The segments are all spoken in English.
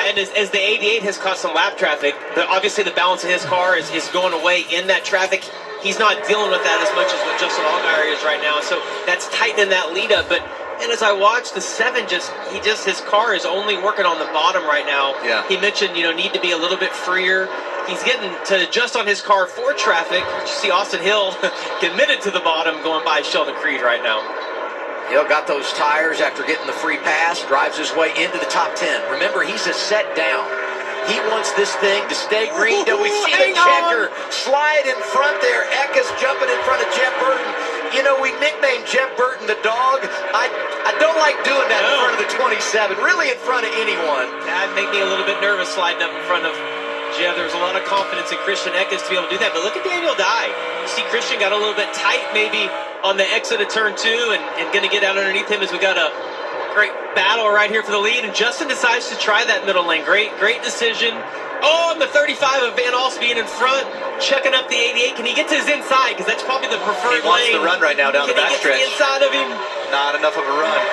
Yeah, and as the 88 has caught some lap traffic, obviously the balance of his car is going away in that traffic. He's not dealing with that as much as what Justin Allgaier is right now, so that's tightening that lead up. And as I watch the 7, his car is only working on the bottom right now. Yeah. He mentioned, need to be a little bit freer. He's getting to adjust on his car for traffic. You see Austin Hill committed to the bottom going by Sheldon Creed right now. Hill got those tires after getting the free pass, drives his way into the top 10. Remember, he's a set down. He wants this thing to stay green. Do we see the checker slide in front there? Eka's jumping in front of Jeff Burton. We nicknamed Jeff Burton the dog. I don't like doing that in front of the 27, really in front of anyone. That made me a little bit nervous sliding up in front of Jeff. There's a lot of confidence in Christian Eckes to be able to do that. But look at Daniel Dye. You see Christian got a little bit tight maybe on the exit of turn 2 and going to get out underneath him as we got a great battle right here for the lead. And Justin decides to try that middle lane. Great decision. Oh, and the 35 of Van Alst being in front, checking up the 88. Can he get to his inside? Because that's probably the preferred lane. He wants to run right now down the backstretch. Can he get to the inside of him? Not enough of a run.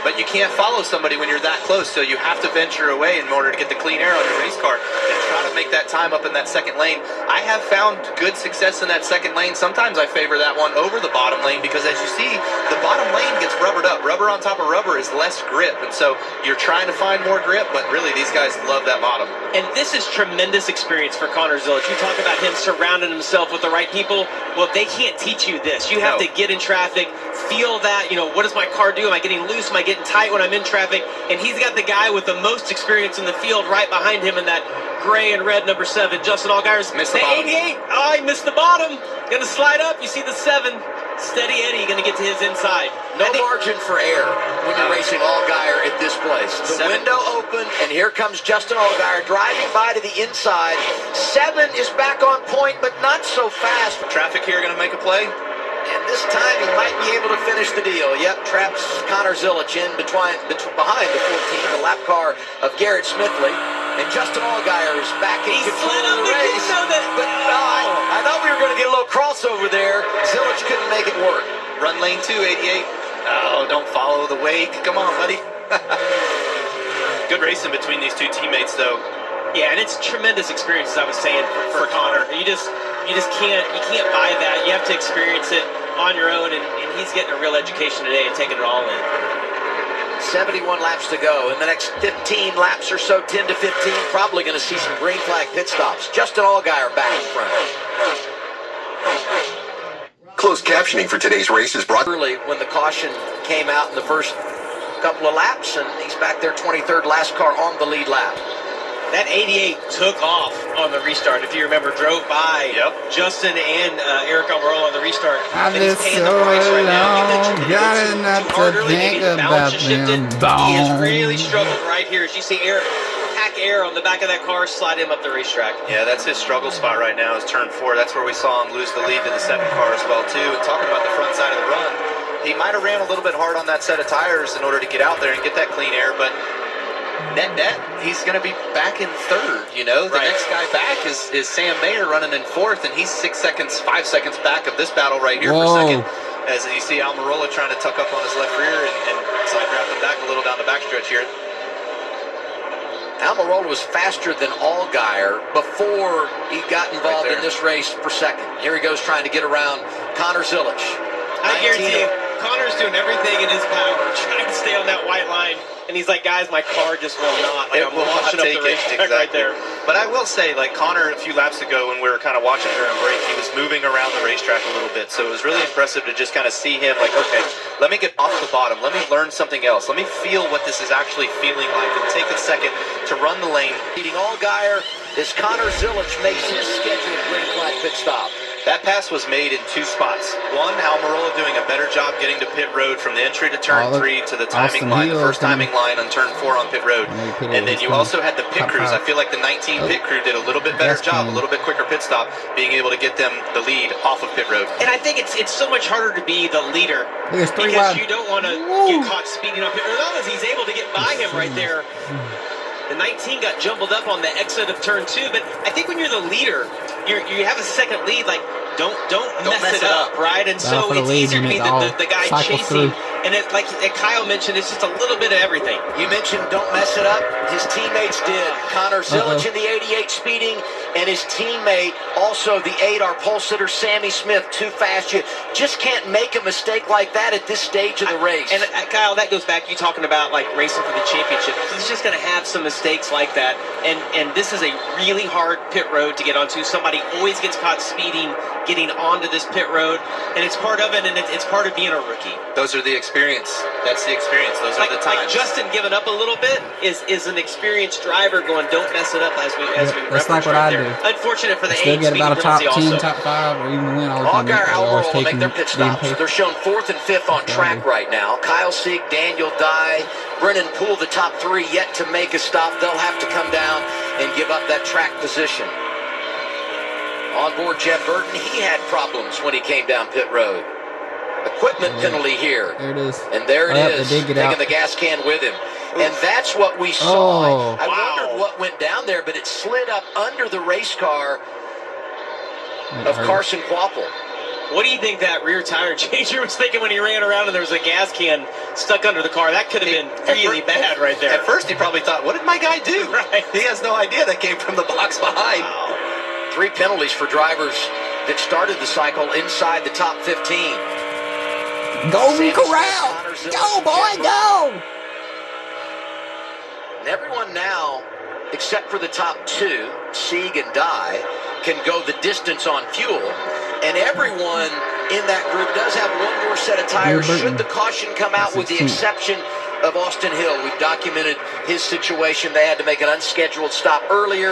But you can't follow somebody when you're that close, so you have to venture away in order to get the clean air on your race car and try to make that time up in that second lane. I have found good success in that second lane. Sometimes I favor that one over the bottom lane because, as you see, the bottom lane gets rubbered up. Rubber on top of rubber is less grip, and so you're trying to find more grip, but really these guys love that bottom. And this is tremendous experience for Connor Zilisch. You talk about him surrounding himself with the right people. Well, they can't teach you this. You have to get in traffic, feel that, what does my car do? Am I getting loose? Am I getting tight when I'm in traffic? And he's got the guy with the most experience in the field right behind him in that gray and red number 7, Justin Allgaier's. Missed the bottom. 88. Oh, he missed the bottom. Gonna slide up. You see the 7. Steady Eddie gonna get to his inside. No margin for error when you're racing Allgaier at this place. The window open, and here comes Justin Allgaier driving by to the inside. 7 is back on point, but not so fast. Traffic here gonna make a play. And this time he might be able to finish the deal. Yep, traps Connor Zilisch in behind the 14, the lap car of Garrett Smithley. And Justin Allgaier is back in control of the race. But I thought we were going to get a little crossover there. Zilisch couldn't make it work. Run lane 2, 88. Oh, don't follow the wake. Come on, buddy. Good racing between these two teammates, though. Yeah, and it's tremendous experience, as I was saying, for Connor. You just can't buy that. You have to experience it on your own, and he's getting a real education today and taking it all in. 71 laps to go. In the next 15 laps or so, 10 to 15, probably going to see some green flag pit stops. Justin Allgaier back in front. Closed captioning for today's race is brought early when the caution came out in the first couple of laps, and he's back there 23rd, last car on the lead lap. That 88 took off on the restart. If you remember, drove by Justin and Eric Almirola on the restart. I've been so long, got enough to think about them. He has really struggled right here. As you see Eric pack air on the back of that car, slide him up the racetrack. Yeah, that's his struggle spot right now is turn 4. That's where we saw him lose the lead to the 7 car as well, too. And talking about the front side of the run, he might have ran a little bit hard on that set of tires in order to get out there and get that clean air, but net, he's going to be back in 3rd, The next guy back is Sam Mayer running in 4th, and he's 5 seconds back of this battle right here for 2nd. As you see Almirola trying to tuck up on his left rear and side draft him back a little down the backstretch here. Almirola was faster than Allgaier before he got involved in this race for 2nd. Here he goes trying to get around Connor Zilisch. I guarantee you, Connor's doing everything in his power, trying to stay on that white line. And he's like, guys, my car just will not. It will not take it, exactly. Right there. But I will say, Connor, a few laps ago when we were kind of watching during break, he was moving around the racetrack a little bit. So it was really impressive to just kind of see him okay, let me get off the bottom. Let me learn something else. Let me feel what this is actually feeling like and take a second to run the lane. Leading Allgaier as Connor Zilisch makes his scheduled green flag pit stop. That pass was made in 2 spots. One, Almirola doing a better job getting to pit road from the entry to turn 3 to the timing line, the first timing line on turn 4 on pit road. And then you also had the pit crews. I feel like the 19 pit crew did a little bit better job, a little bit quicker pit stop, being able to get them the lead off of pit road. And I think it's so much harder to be the leader because you don't want to get caught speeding up. As long as he's able to get by him right there. The 19 got jumbled up on the exit of turn 2, but I think when you're the leader, you have a second lead. Don't mess it up, right? And so it's easier to be the guy chasing And like Kyle mentioned, it's just a little bit of everything. You mentioned don't mess it up. His teammates did. Connor Zilic in the 88 speeding, and his teammate, also the 8, our pole sitter, Sammy Smith, too fast. You just can't make a mistake like that at this stage of the race. And Kyle, that goes back, you talking about like racing for the championship. He's just going to have some mistakes like that. And this is a really hard pit road to get onto. Somebody always gets caught speeding, getting onto this pit road, and it's part of it, and it's part of being a rookie. Those are the experience. That's the experience. Those are the times. Like Justin giving up a little bit is an experienced driver going, don't mess it up as we that's like what I do. Unfortunate for the Still 8 get about a top 10, also. top 5, or even win all the time. Allgaier Always will make taking their pit stops. They're shown 4th and 5th on track right now. Kyle Sieg, Daniel Dye, Brennan Poole, the top 3 yet to make a stop. They'll have to come down and give up that track position. On board Jeff Burton, he had problems when he came down pit road. Equipment penalty here. There it is. And there it is, taking out. the gas can with him. And that's what we saw. Oh. I wondered what went down there, but it slid up under the race car of Carson Quapple. What do you think that rear tire changer was thinking when he ran around and there was a gas can stuck under the car? That could have been really bad right there. At first, he probably thought, what did my guy do? Right. He has no idea that came from the box behind. Wow. 3 penalties for drivers that started the cycle inside the top 15. Golden Corral! Go, boy, go! And everyone now, except for the top 2, Sieg and Dye, can go the distance on fuel. And everyone in that group does have one more set of tires should the caution come out, with the exception of Austin Hill. We've documented his situation. They had to make an unscheduled stop earlier.